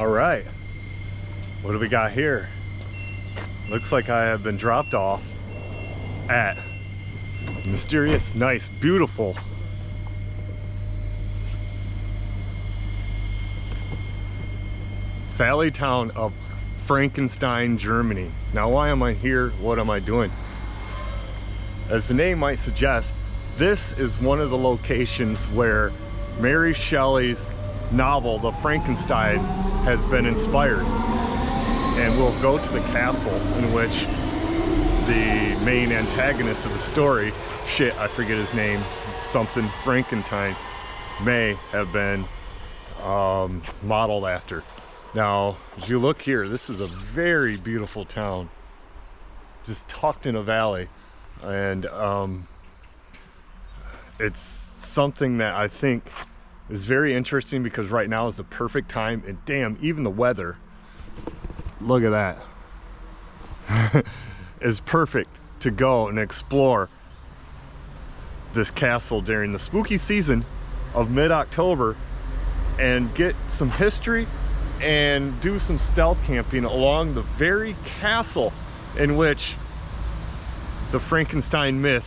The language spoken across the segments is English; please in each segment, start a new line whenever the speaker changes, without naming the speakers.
All right, what do we got here? Looks like I have been dropped off at mysterious, nice, beautiful valley town of Frankenstein, Germany. Now, why am I here? What am I doing? As the name might suggest, this is one of the locations where Mary Shelley's novel, The Frankenstein, has been inspired. And we'll go to the castle in which the main antagonist of the story, shit, I forget his name, something Frankenstein, may have been modeled after. Now, as you look here, this is a very beautiful town, just tucked in a valley. And it's something that I think is very interesting because right now is the perfect time, and damn, even the weather, look at that, is perfect to go and explore this castle during the spooky season of mid-October and get some history and do some stealth camping along the very castle in which the Frankenstein myth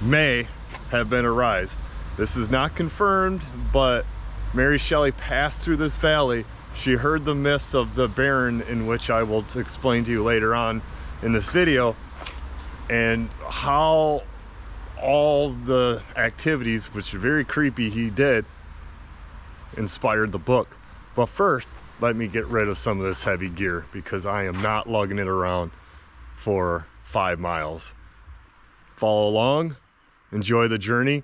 may have been arised. This is not confirmed, but Mary Shelley passed through this valley. She heard the myths of the Baron, in which I will explain to you later on in this video, and how all the activities, which are very creepy, he did, inspired the book. But first, let me get rid of some of this heavy gear because I am not lugging it around for 5 miles. Follow along, enjoy the journey,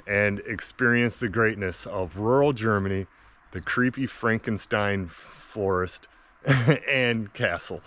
and experience the greatness of rural Germany, the creepy Frankenstein forest and castle.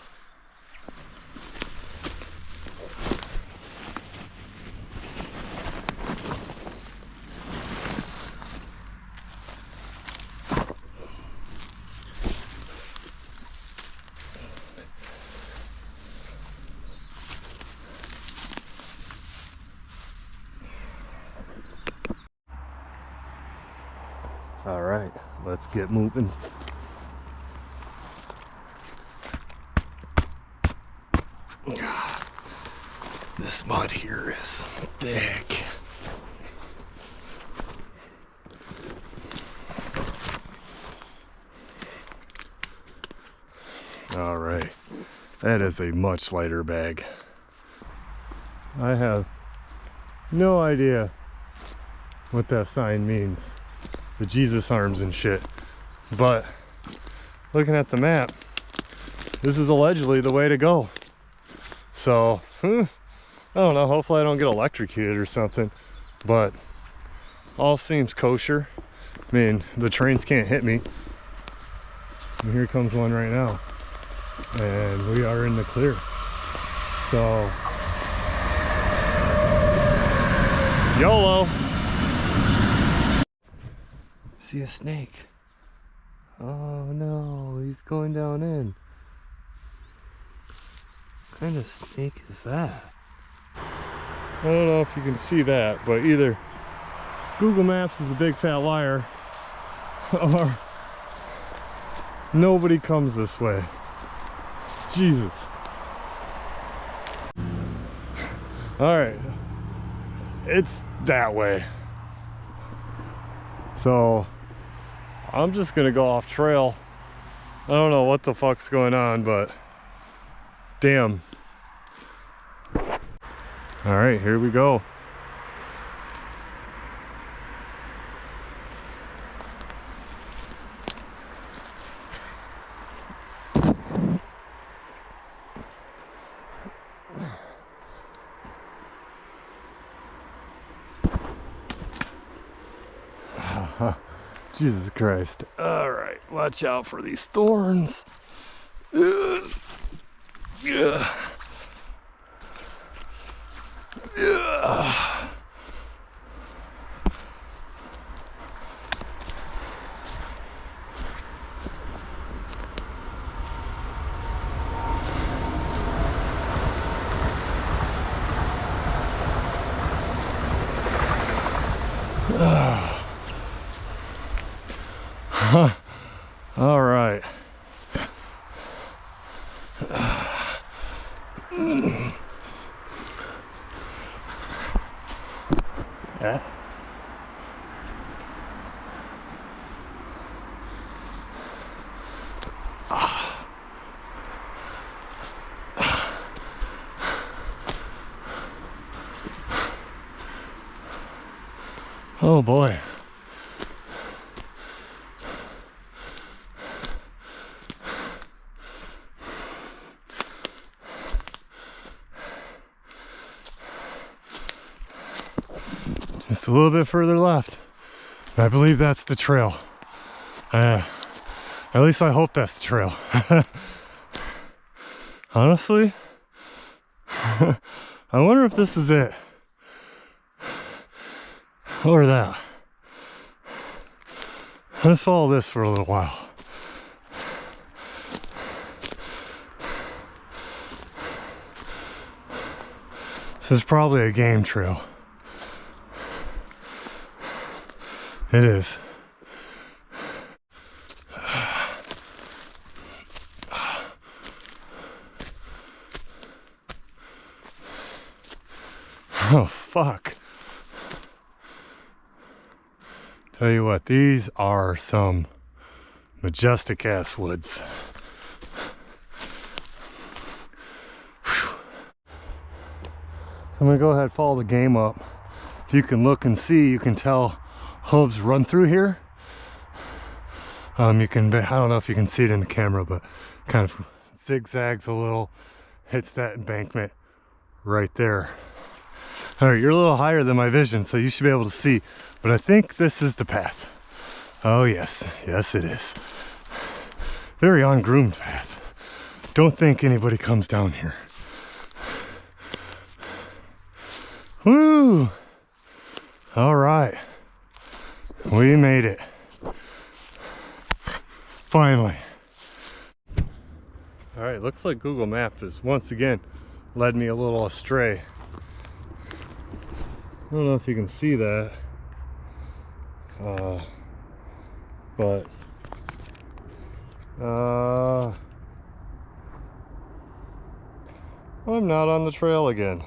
All right, let's get moving. This mud here is thick. All right, that is a much lighter bag. I have no idea what that sign means. The Jesus arms and shit, but looking at the map, this is allegedly the way to go. So I don't know, hopefully I don't get electrocuted or something, but all seems kosher. I mean, the trains can't hit me, and here comes one right now, and we are in the clear. So YOLO. See a snake. Oh no, he's going down in. What kind of snake is that? I don't know if you can see that, but either Google Maps is a big fat liar or nobody comes this way. Jesus. All right, it's that way. So I'm just gonna go off trail. I don't know what the fuck's going on, but damn. All right, here we go. Jesus Christ. All right, watch out for these thorns. Yeah. Yeah. All right, that. Oh boy. Just a little bit further left. I believe that's the trail. At least I hope that's the trail. Honestly, I wonder if this is it. Or that. Let's follow this for a little while. This is probably a game trail. It is. Oh, fuck. Tell you what, these are some majestic ass woods. Whew. So I'm gonna go ahead and follow the game up. If you can look and see, you can tell hooves run through here. You can, I don't know if you can see it in the camera, but kind of zigzags a little, hits that embankment right there. All right, you're a little higher than my vision, so you should be able to see, but I think this is the path. Oh yes, yes it is. Very ungroomed path. Don't think anybody comes down here. Woo! All right, we made it. Finally. All right, looks like Google Maps has once again led me a little astray. I don't know if you can see that, but I'm not on the trail again.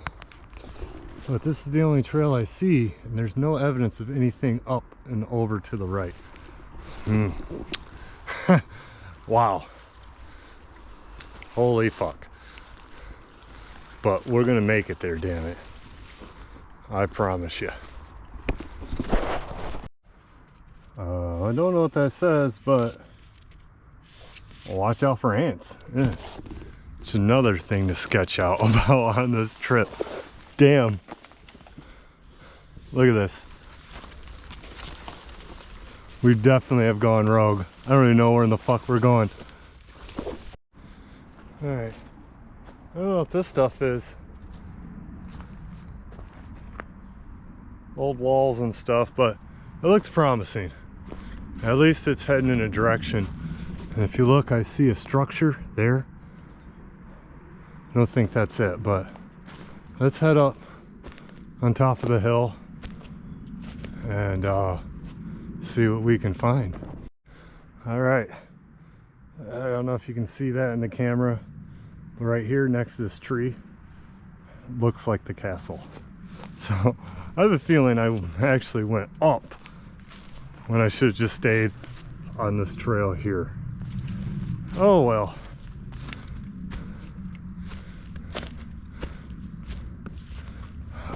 But this is the only trail I see, and there's no evidence of anything up and over to the right. Wow. Holy fuck. But we're gonna make it there, damn it. I promise you. I don't know what that says, but watch out for ants. Yeah. It's another thing to sketch out about on this trip. Damn. Look at this. We definitely have gone rogue. I don't even know where in the fuck we're going. Alright. I don't know what this stuff is. Old walls and stuff, but it looks promising. At least it's heading in a direction. And if you look, I see a structure there. I don't think that's it, but let's head up on top of the hill and see what we can find. All right, I don't know if you can see that in the camera, but right here next to this tree looks like the castle. So I have a feeling I actually went up when I should have just stayed on this trail here. Oh well.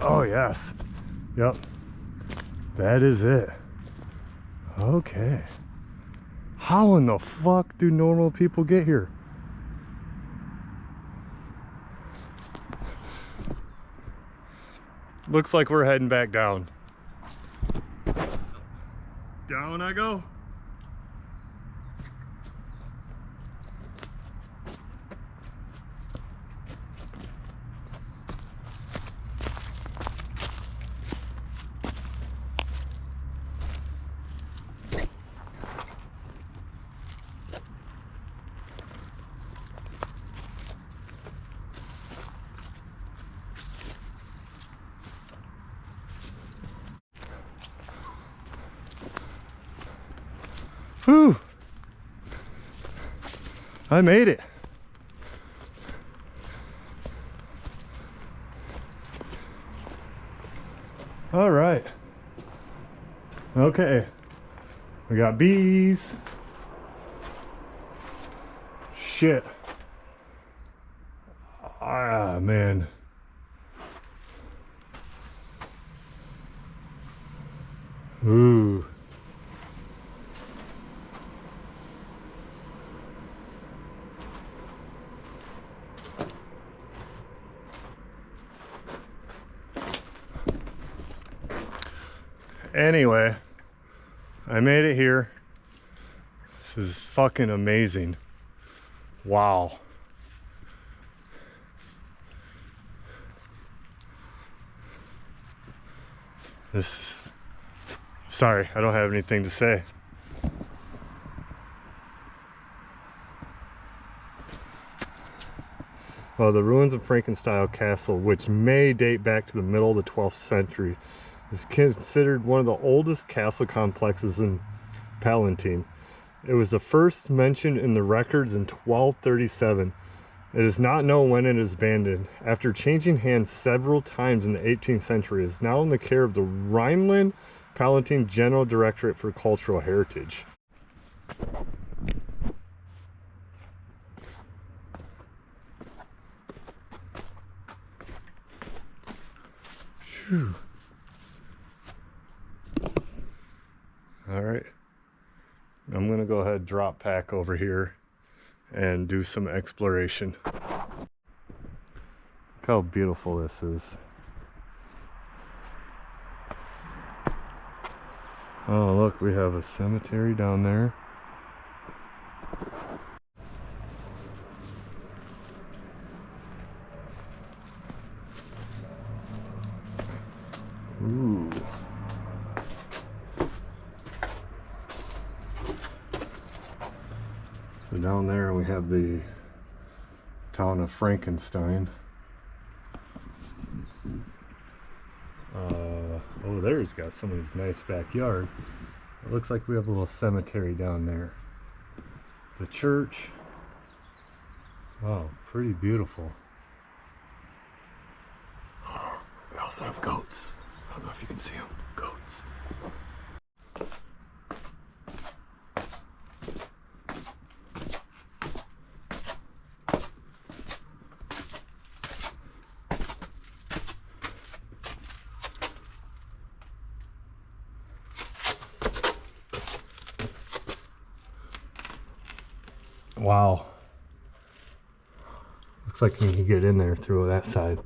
Oh yes. Yep. That is it. Okay. How in the fuck do normal people get here? Looks like we're heading back down. Down I go. Whew. I made it. All right. Okay, we got bees. Shit. Ah, man. Ooh. Anyway, I made it here. This is fucking amazing. Wow. This is... Sorry, I don't have anything to say. Well, the ruins of Frankenstein Castle, which may date back to the middle of the 12th century, is considered one of the oldest castle complexes in Palatine. It was the first mentioned in the records in 1237. It is not known when it is abandoned. After changing hands several times in the 18th century, it is now in the care of the Rhineland-Palatine General Directorate for Cultural Heritage. Phew. All right, I'm gonna go ahead and drop pack over here and do some exploration. Look how beautiful this is. Oh, look, we have a cemetery down there. Ooh. So down there we have the town of Frankenstein. Over there he's got somebody's nice backyard. It looks like we have a little cemetery down there. The church. Wow, pretty beautiful. We also have goats. I don't know if you can see them. Goats. Wow. Looks like you can get in there through that side.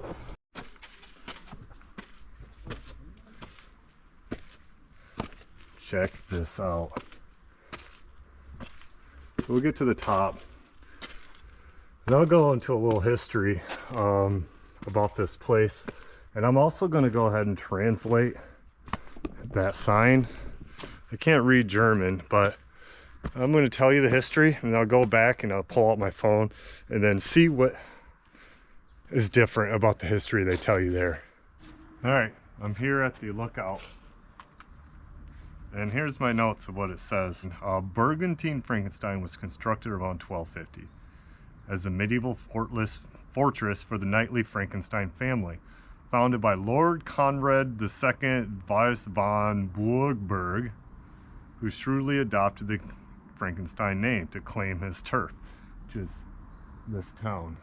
Check this out. So we'll get to the top. And I'll go into a little history about this place. And I'm also going to go ahead and translate that sign. I can't read German, but I'm going to tell you the history, and I'll go back and I'll pull out my phone and then see what is different about the history they tell you there. All right, I'm here at the lookout, and here's my notes of what it says. Burgentine Frankenstein was constructed around 1250 as a medieval fortress for the knightly Frankenstein family, founded by Lord Conrad II Weiss von Burgberg, who shrewdly adopted the Frankenstein name to claim his turf, which is this town.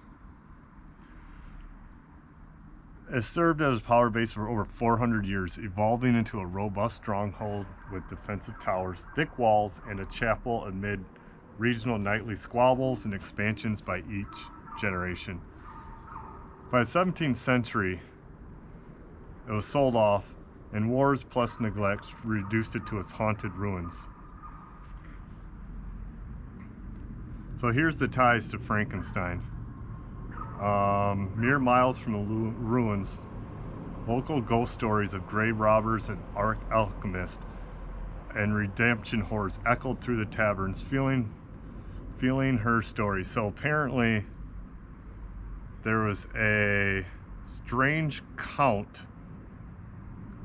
It served as a power base for over 400 years, evolving into a robust stronghold with defensive towers, thick walls, and a chapel amid regional nightly squabbles and expansions by each generation. By the 17th century, it was sold off, and wars plus neglect reduced it to its haunted ruins. So here's the ties to Frankenstein. Mere miles from the ruins, local ghost stories of grave robbers and alchemists and redemption horrors echoed through the taverns, feeling her story. So apparently there was a strange count,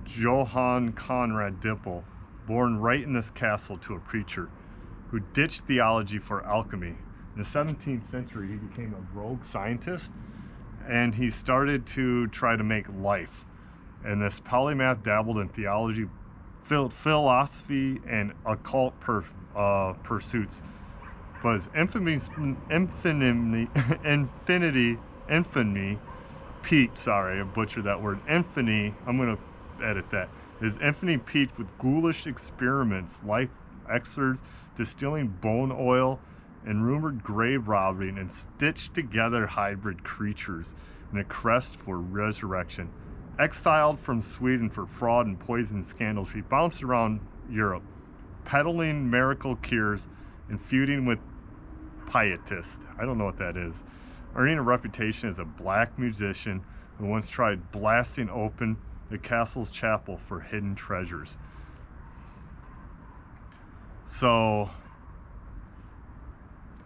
Johann Conrad Dippel, born right in this castle to a preacher, who ditched theology for alchemy. In the 17th century, he became a rogue scientist, and he started to try to make life. And this polymath dabbled in theology, philosophy and occult pursuits. But his infamy peaked, sorry, I butchered that word, infamy, I'm going to edit that. His infamy peaked with ghoulish experiments, life excerpts, distilling bone oil, and rumored grave robbing, and stitched together hybrid creatures in a quest for resurrection. Exiled from Sweden for fraud and poison scandals, he bounced around Europe, peddling miracle cures and feuding with pietists. I don't know what that is. Earning a reputation as a black musician who once tried blasting open the castle's chapel for hidden treasures. So,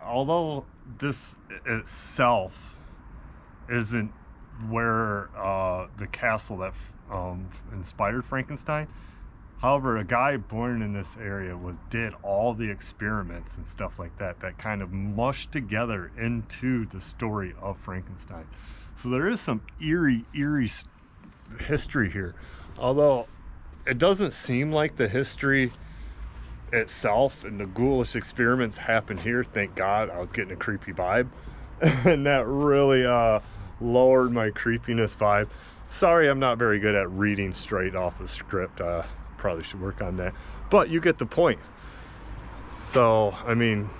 although this itself isn't where the castle that inspired Frankenstein, however, a guy born in this area did all the experiments and stuff like that kind of mushed together into the story of Frankenstein. So there is some eerie history here, although it doesn't seem like the history itself and the ghoulish experiments happened here. Thank God. I was getting a creepy vibe and that really lowered my creepiness vibe. Sorry, I'm not very good at reading straight off a script. Probably should work on that, but you get the point. So I mean,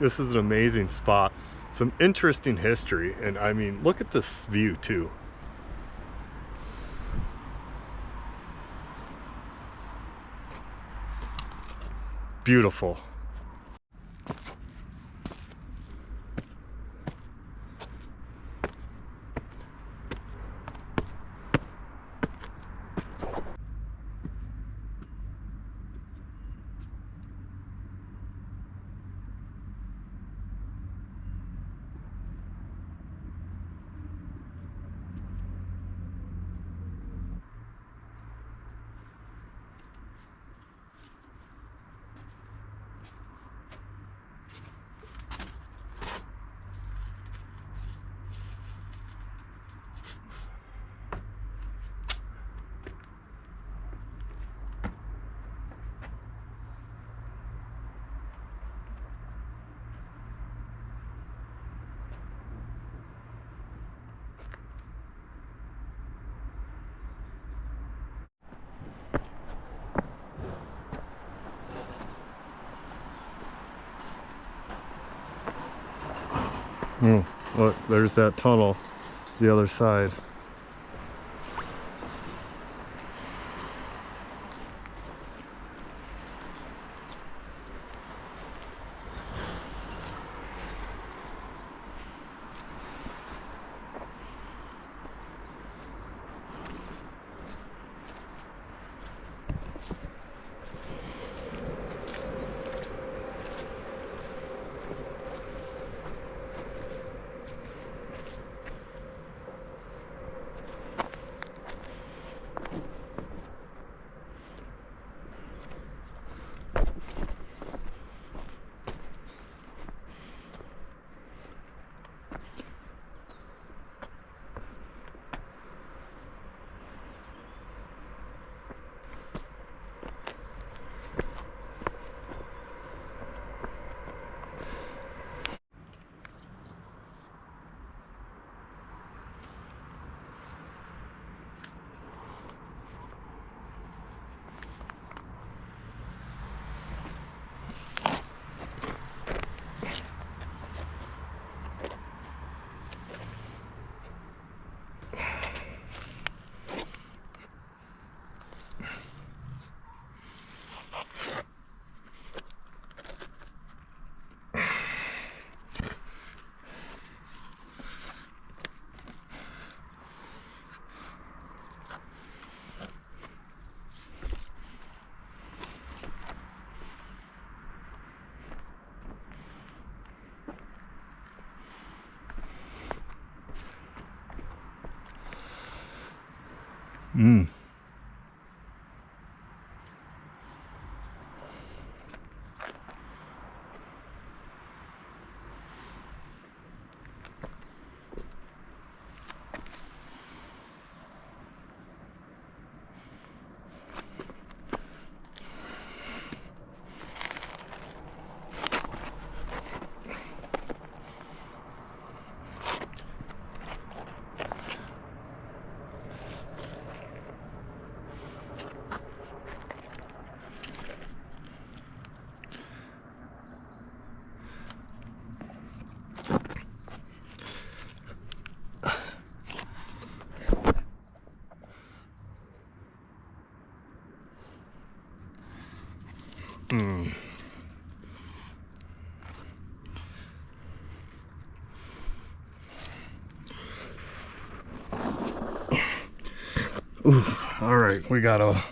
this is an amazing spot, some interesting history, and I mean, look at this view too. Beautiful. Look, there's that tunnel, the other side. Ooh, all right, we gotta.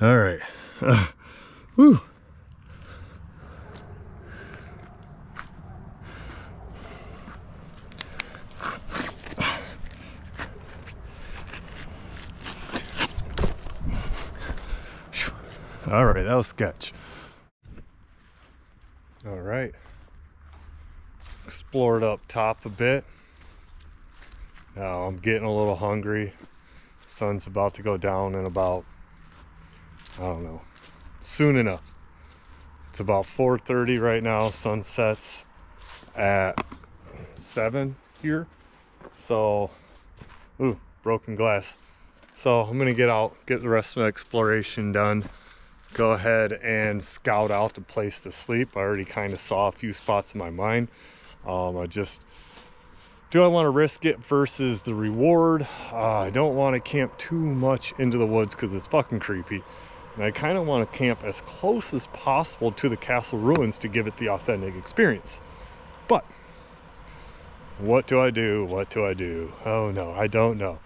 All right. Whew. All right, that was sketch. All right. Explored up top a bit. Now I'm getting a little hungry. Sun's about to go down in about, I don't know, soon enough. It's about 4:30 right now. Sun sets at 7 here. So, ooh, broken glass. So I'm gonna get out, get the rest of my exploration done. Go ahead and scout out the place to sleep. I already kind of saw a few spots in my mind. Do I want to risk it versus the reward? I don't want to camp too much into the woods because it's fucking creepy. And I kind of want to camp as close as possible to the castle ruins to give it the authentic experience. But what do I do? What do I do? Oh no, I don't know.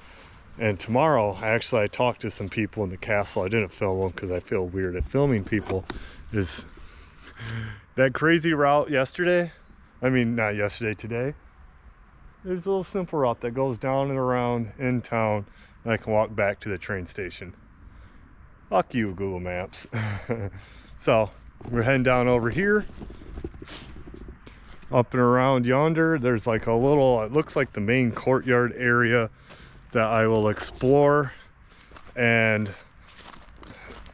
And tomorrow, actually, I talked to some people in the castle. I didn't film them because I feel weird at filming people. Is that crazy route yesterday? I mean, not yesterday, today. There's a little simple route that goes down and around in town, and I can walk back to the train station. Fuck you, Google Maps. So, we're heading down over here. Up and around yonder, there's like a little, it looks like the main courtyard area that I will explore, and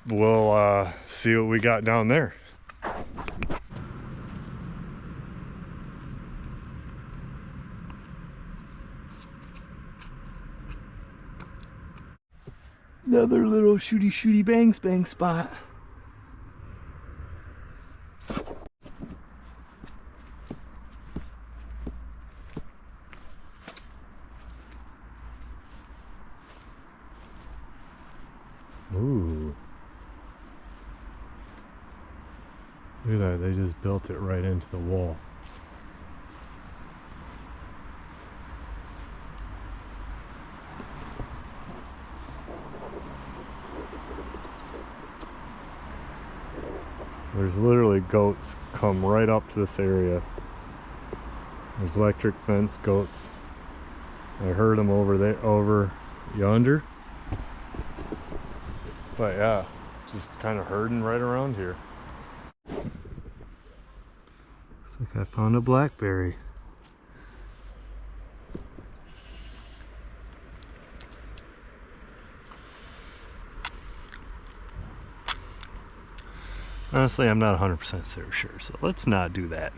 we'll see what we got down there. Another little shooty bang spot. Ooh. Look at that, they just built it right into the wall. There's literally goats come right up to this area. There's electric fence goats. I heard them over there, over yonder. But yeah, just kind of herding right around here. Looks like I found a blackberry. Honestly, I'm not 100% sure, so let's not do that.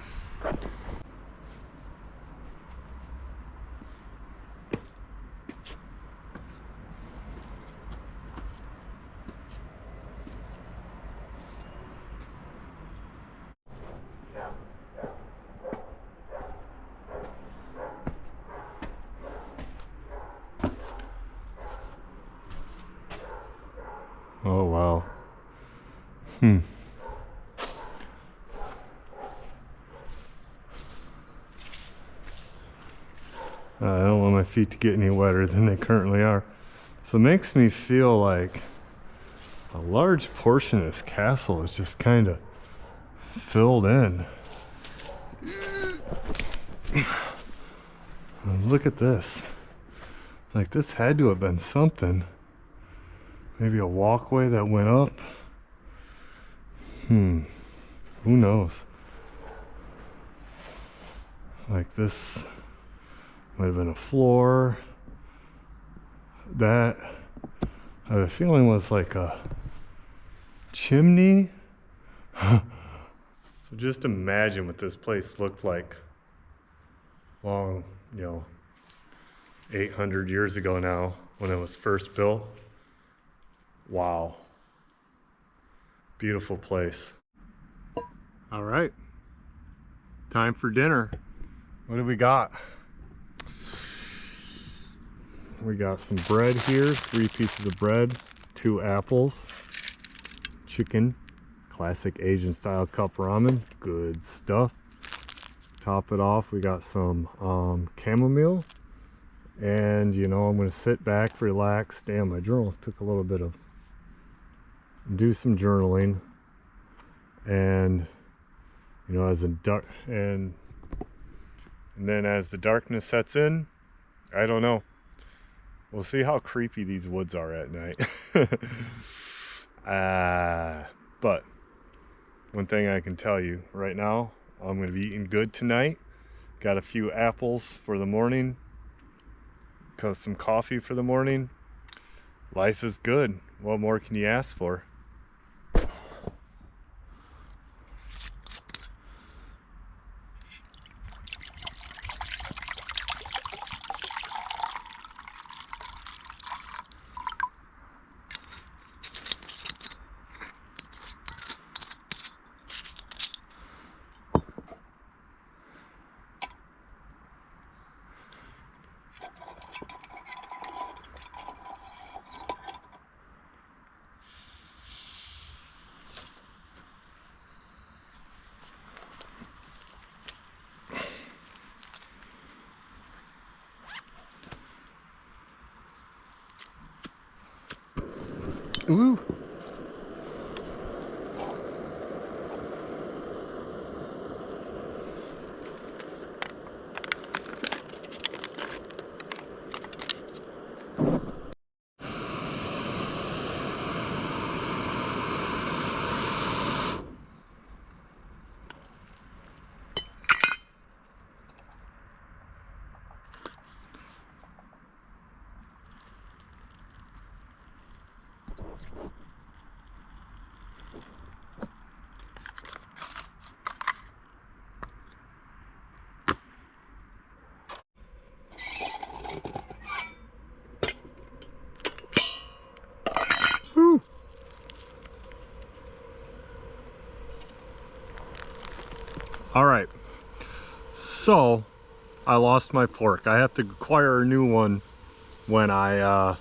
Oh wow. I don't want my feet to get any wetter than they currently are. So it makes me feel like a large portion of this castle is just kind of filled in. Look at this. Like, this had to have been something. Maybe a walkway that went up. Who knows? Like, this might have been a floor. That I have a feeling it was like a chimney. So just imagine what this place looked like long, 800 years ago now when it was first built. Wow. Beautiful place. All right. Time for dinner. What do we got? We got some bread here, 3 pieces of bread, 2 apples, chicken, classic Asian style cup ramen, good stuff. Top it off, we got some chamomile, and I'm gonna sit back, relax. Damn, my journals took a little bit of, do some journaling, and as the dark and then as the darkness sets in, I don't know. We'll see how creepy these woods are at night. But one thing I can tell you right now, I'm going to be eating good tonight. Got a few apples for the morning, some coffee for the morning. Life is good. What more can you ask for? Ooh. Woo. All right, so I lost my pork. I have to acquire a new one when I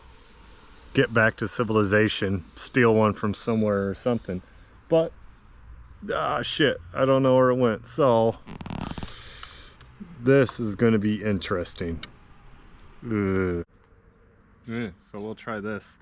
get back to civilization, steal one from somewhere or something. But shit, I don't know where it went. So this is gonna be interesting. So we'll try this.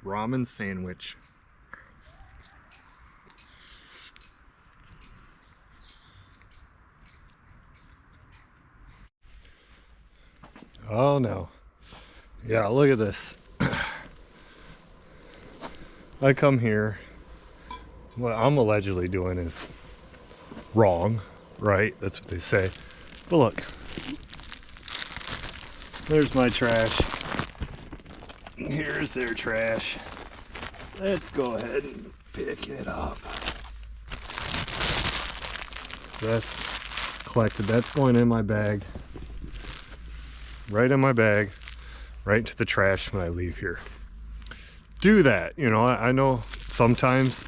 Ramen sandwich. Oh no. Yeah, look at this. I come here. What I'm allegedly doing is wrong, right? That's what they say. But look, there's my trash. Here's their trash. Let's go ahead and pick it up. That's collected. That's going in my bag. Right in my bag. Right to the trash when I leave here. do that. You know, I know sometimes,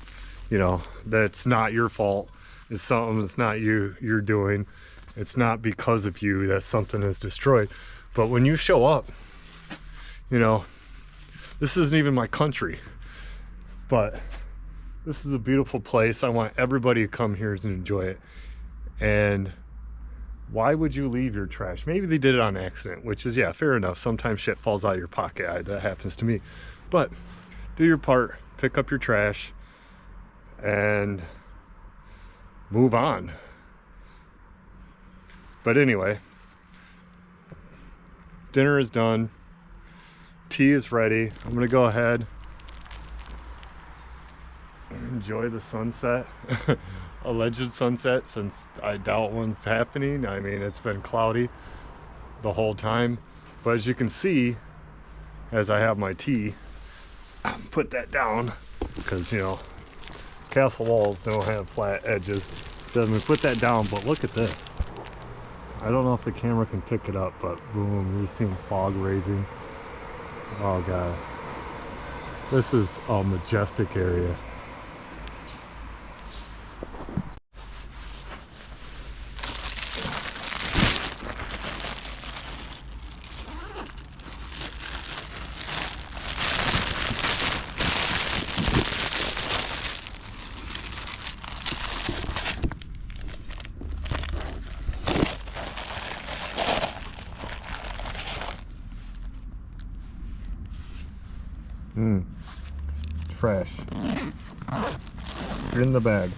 you know, that's not your fault. It's something that's not you're doing. It's not because of you that something is destroyed. But when you show up, you know, this isn't even my country, but this is a beautiful place. I want everybody to come here and enjoy it. And why would you leave your trash? Maybe they did it on accident, which is, yeah, fair enough. Sometimes shit falls out of your pocket. That happens to me. But do your part, pick up your trash, and move on. But anyway, dinner is done. Tea is ready. I'm gonna go ahead, enjoy the sunset. Alleged sunset, since I doubt one's happening. I mean, it's been cloudy the whole time. But as you can see, as I have my tea, put that down, because, you know, castle walls don't have flat edges. Doesn't put that down, but look at this. I don't know if the camera can pick it up, but boom, you're seeing fog raising. Oh god, this is a majestic area. Fresh. In the bag.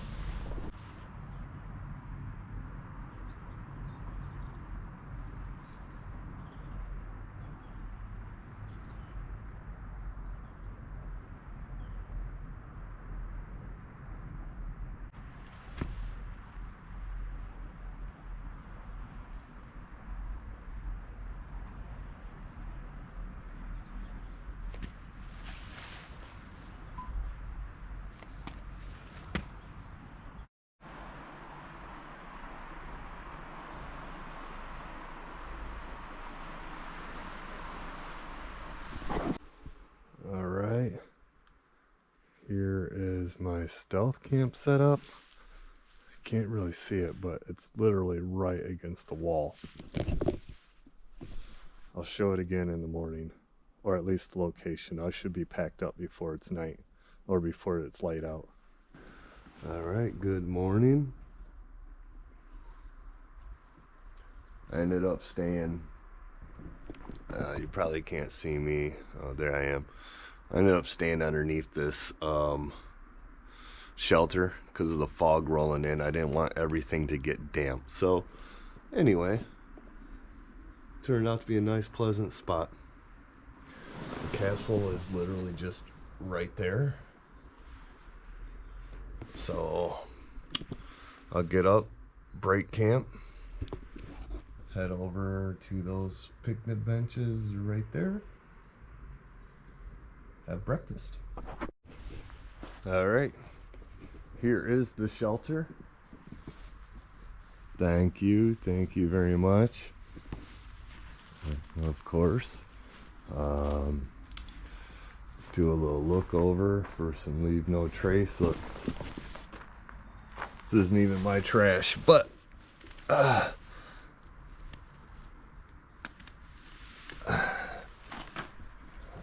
Alright, here is my stealth camp setup. I can't really see it, but it's literally right against the wall. I'll show it again in the morning, or at least the location. I should be packed up before it's night, or before it's light out. Alright, good morning. I ended up staying, you probably can't see me. Oh, there I am. I ended up staying underneath this shelter because of the fog rolling in. I didn't want everything to get damp. So anyway, turned out to be a nice, pleasant spot. The castle is literally just right there. So I'll get up, break camp, head over to those picnic benches right there, have breakfast. All right, here is the shelter. Thank you very much. Of course, do a little look over for some leave no trace. Look, this isn't even my trash, but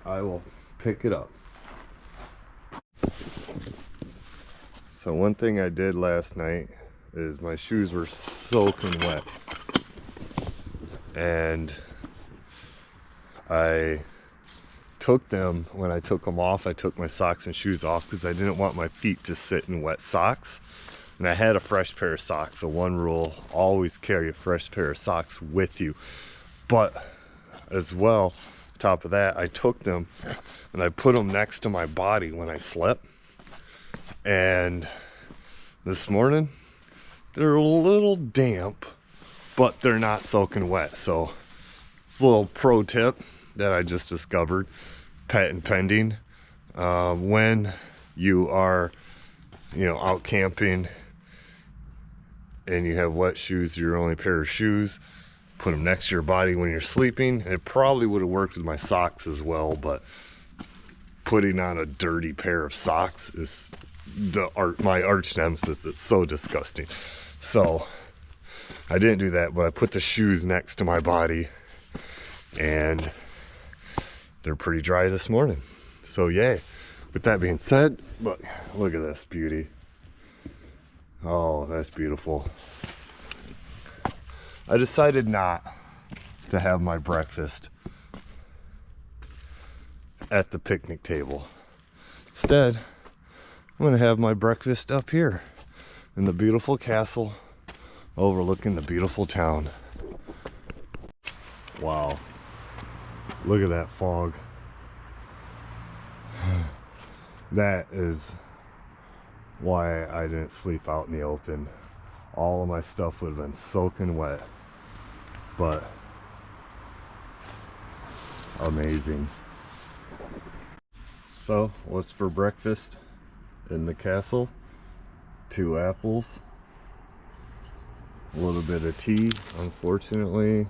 I will pick it up. So one thing I did last night is my shoes were soaking wet, and I took them, when I took them off, I took my socks and shoes off because I didn't want my feet to sit in wet socks. And I had a fresh pair of socks. So one rule, always carry a fresh pair of socks with you. But as well, on top of that, I took them and I put them next to my body when I slept. And this morning, they're a little damp, but they're not soaking wet. So it's a little pro tip that I just discovered, patent pending. When you are, out camping and you have wet shoes, your only pair of shoes, put them next to your body when you're sleeping. It probably would have worked with my socks as well, but putting on a dirty pair of socks is my arch nemesis. It's so disgusting. So I didn't do that, but I put the shoes next to my body and they're pretty dry this morning. So yay. With that being said, look at this beauty. Oh, that's beautiful. I decided not to have my breakfast at the picnic table. Instead, I'm gonna have my breakfast up here in the beautiful castle overlooking the beautiful town. Wow, look at that fog. That is why I didn't sleep out in the open. All of my stuff would have been soaking wet, but amazing. So what's for breakfast in the castle? 2 apples, a little bit of tea. Unfortunately,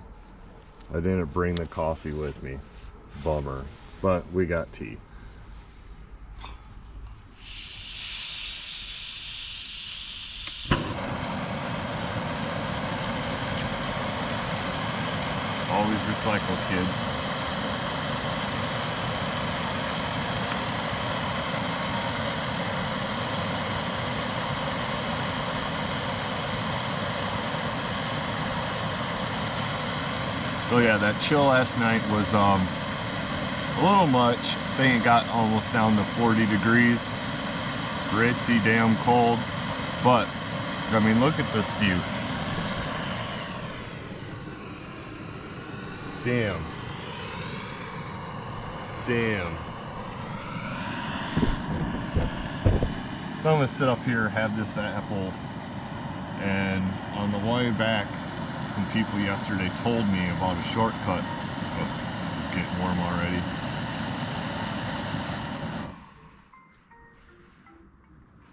I didn't bring the coffee with me. Bummer, but we got tea. Always recycle, kids. So yeah, that chill last night was a little much. I think it got almost down to 40 degrees. Pretty damn cold. But, I mean, look at this view. Damn. So I'm gonna sit up here, have this apple, and on the way back, some people yesterday told me about a shortcut. Oh, this is getting warm already.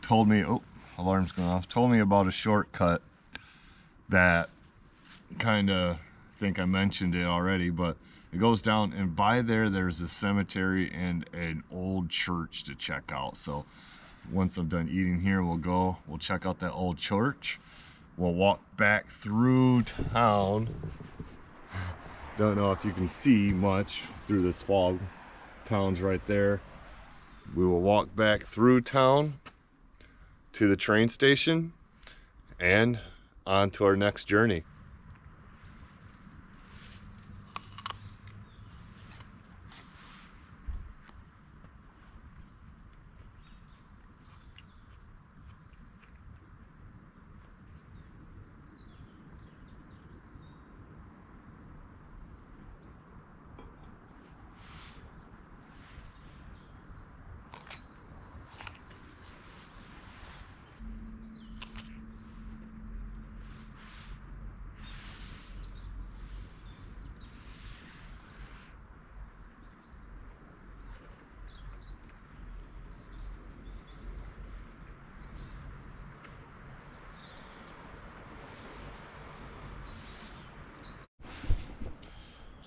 Told me, oh, alarm's going off. Told me about a shortcut that kind of, I think I mentioned it already, but it goes down, and by there's a cemetery and an old church to check out. So once I'm done eating here, we'll check out that old church. We'll walk back through town. Don't know if you can see much through this fog. Town's right there. We will walk back through town to the train station and on to our next journey.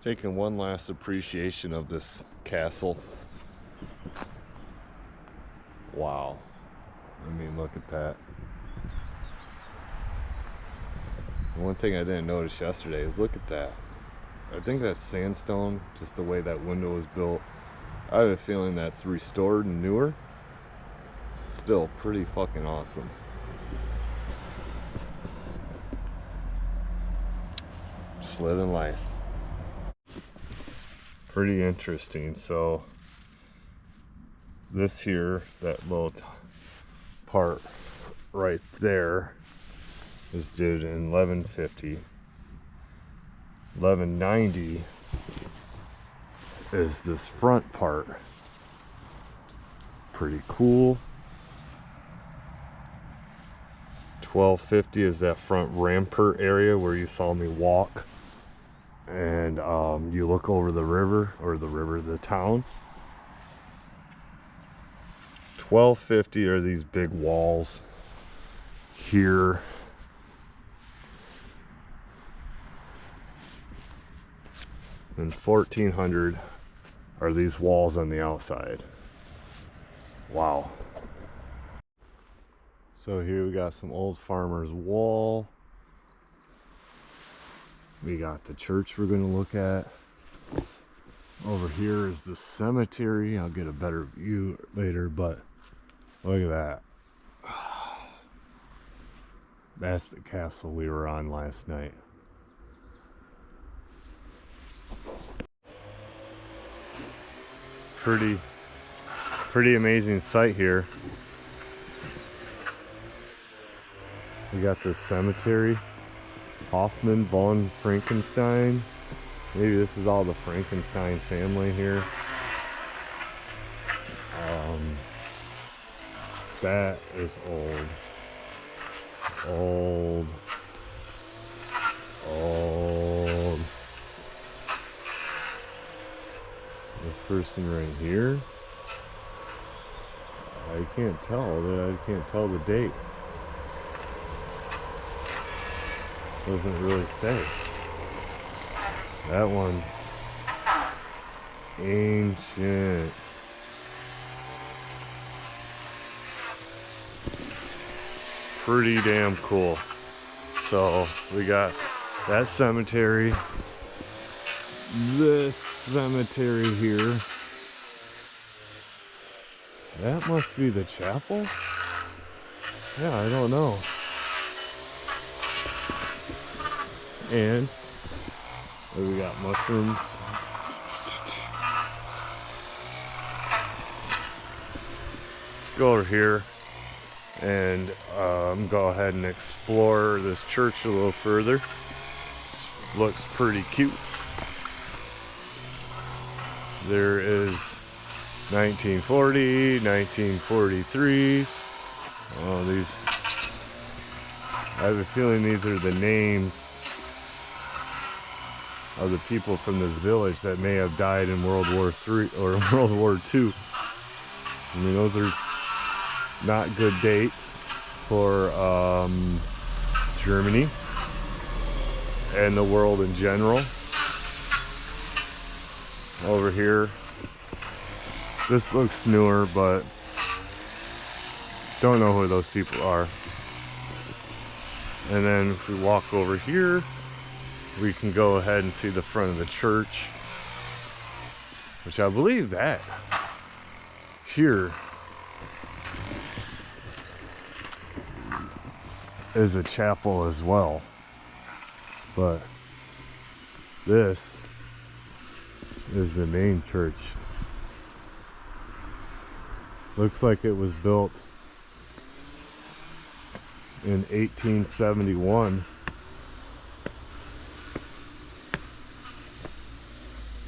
Taking one last appreciation of this castle. Wow. I mean, look at that. One thing I didn't notice yesterday is look at that. I think that's sandstone, just the way that window was built. I have a feeling that's restored and newer. Still pretty fucking awesome. Just living life. Pretty interesting. So this here, that little part right there was did in 1150. 1190 is this front part. Pretty cool. 1250 is that front rampart area where you saw me walk, and you look over the river, the town. 1250 are these big walls here. And 1400 are these walls on the outside. Wow. So here we got some old farmer's wall. We got the church we're going to look at. Over here is the cemetery. I'll get a better view later, but look at that. That's the castle we were on last night. Pretty amazing sight here. We got this cemetery. Hoffman von Frankenstein. Maybe this is all the Frankenstein family here. That is old. This person right here, I can't tell the date. Doesn't really say. That one, ancient. Pretty damn cool. So we got that cemetery, this cemetery here. That must be the chapel? Yeah, I don't know. And we got mushrooms. Let's go over here and go ahead and explore this church a little further. This looks pretty cute. There is 1940, 1943. Oh, these, I have a feeling these are the names of the people from this village that may have died in World War III or World War II. I mean, those are not good dates for Germany and the world in general. Over here, this looks newer, but don't know who those people are. And then if we walk over here, we can go ahead and see the front of the church, which I believe that here is a chapel as well. But this is the main church. Looks like it was built in 1871.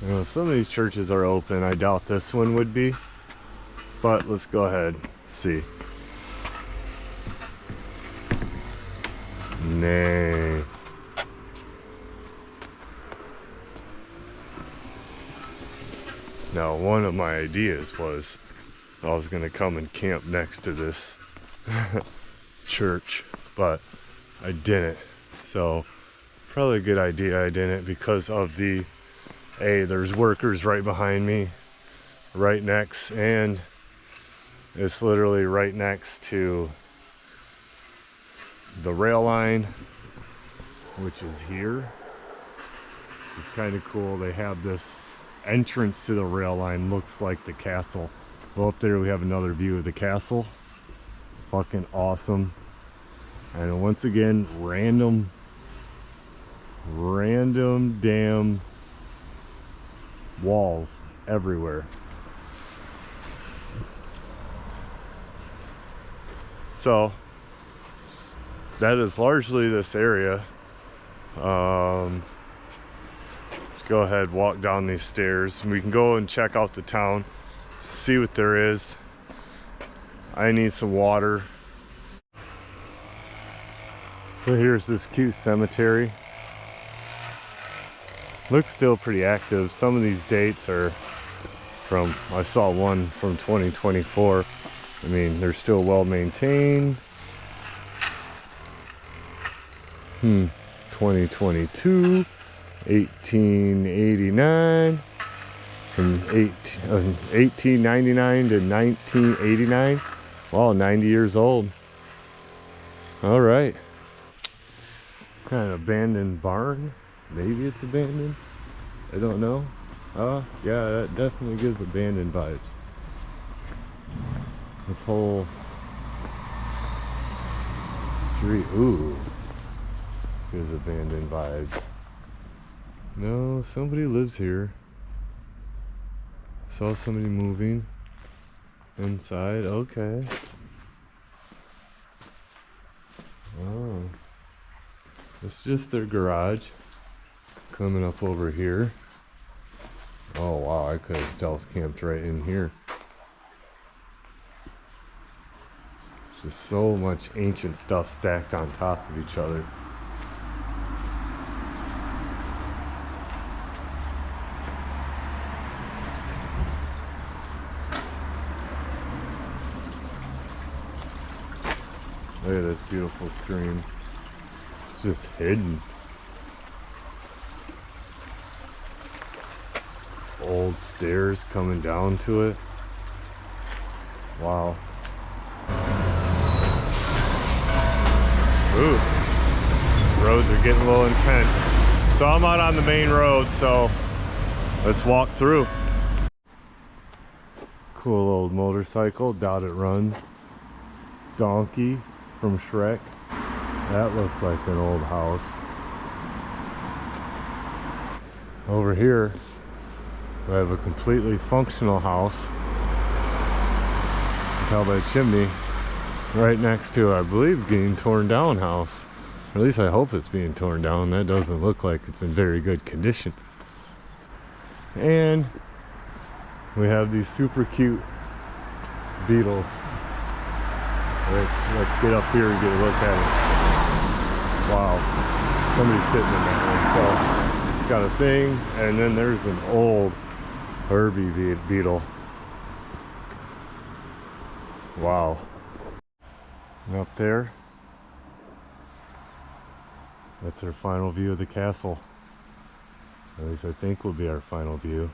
You know, some of these churches are open. I doubt this one would be, but let's go ahead and see. Nay. Now, one of my ideas was I was going to come and camp next to this church, but I didn't. So, probably a good idea I didn't, because of the, there's workers right behind me, right next, and it's literally right next to the rail line, which is here. It's kind of cool. They have this entrance to the rail line, looks like the castle. Well, up there we have another view of the castle. Fucking awesome. And once again, random damn walls everywhere. So that is largely this area. Go ahead, walk down these stairs, and we can go and check out the town, see what there is. I need some water. So here's this cute cemetery. Looks still pretty active. Some of these dates are from, I saw one from 2024. I mean, they're still well maintained. 2022, 1889. from 1899 to 1989. Wow, 90 years old. All right. Kind of abandoned barn. Maybe it's abandoned. I don't know. Yeah, that definitely gives abandoned vibes. This whole street, ooh, gives abandoned vibes. No, somebody lives here. Saw somebody moving inside. Okay. Oh, it's just their garage. Coming up over here. Oh wow, I could have stealth camped right in here. Just so much ancient stuff stacked on top of each other. Look at this beautiful screen. It's just hidden. Old stairs coming down to it. Wow. Ooh. Roads are getting a little intense. So I'm out on the main road, so let's walk through. Cool old motorcycle, doubt it runs. Donkey from Shrek. That looks like an old house. Over here, we have a completely functional house. You can tell by the chimney. Right next to, I believe, getting torn down house. Or at least I hope it's being torn down. That doesn't look like it's in very good condition. And we have these super cute beetles. Let's get up here and get a look at it. Wow, somebody's sitting in that one. So it's got a thing, and then there's an old Herbie beetle. Wow. And up there, that's our final view of the castle. At least I think will be our final view.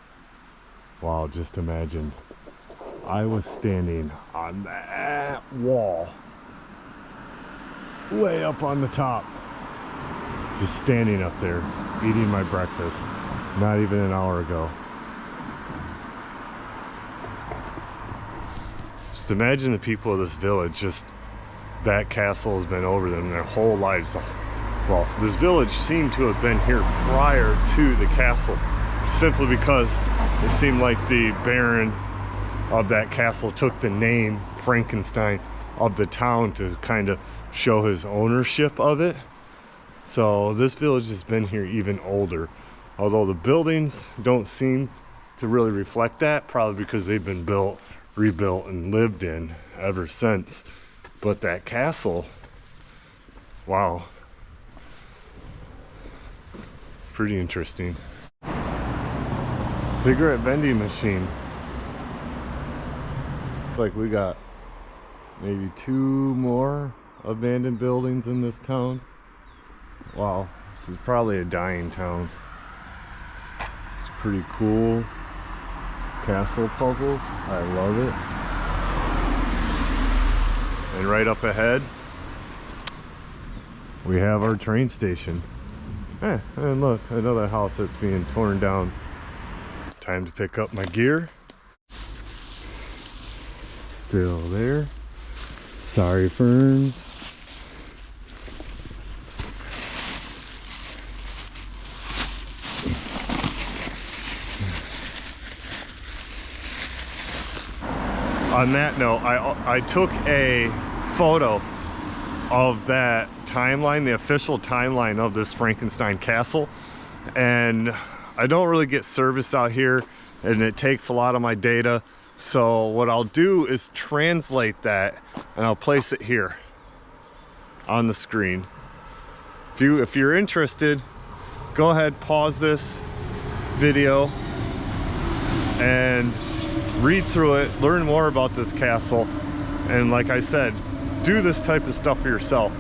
Wow, just imagine. I was standing on that wall, way up on the top. Just standing up there, eating my breakfast, not even an hour ago. Just imagine the people of this village, just that castle has been over them their whole lives. Well, this village seemed to have been here prior to the castle, simply because it seemed like the Baron of that castle took the name Frankenstein of the town to kind of show his ownership of it. So this village has been here even older, although the buildings don't seem to really reflect that, probably because they've been built, rebuilt, and lived in ever since. But that castle, wow, pretty interesting. Cigarette vending machine. Like we got maybe 2 more abandoned buildings in this town. Wow, this is probably a dying town. It's pretty cool. Castle puzzles, I love it. And right up ahead, we have our train station. And look, another house that's being torn down. Time to pick up my gear. Still there. Sorry, ferns. On that note, I took a photo of that timeline, the official timeline of this Frankenstein castle, and I don't really get service out here, and it takes a lot of my data. So what I'll do is translate that, and I'll place it here on the screen. If you're interested, go ahead, pause this video and read through it, learn more about this castle, and like I said, do this type of stuff for yourself.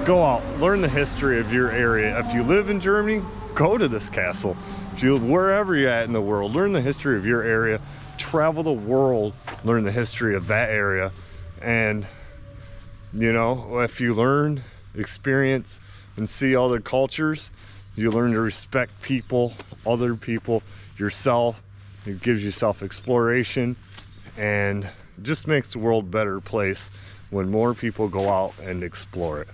Go out, learn the history of your area. If you live in Germany, go to this castle. If you, wherever you're at in the world, learn the history of your area, travel the world, learn the history of that area. And you know, if you learn, experience, and see other cultures, you learn to respect people, other people, yourself. It gives you self-exploration, and just makes the world a better place when more people go out and explore it.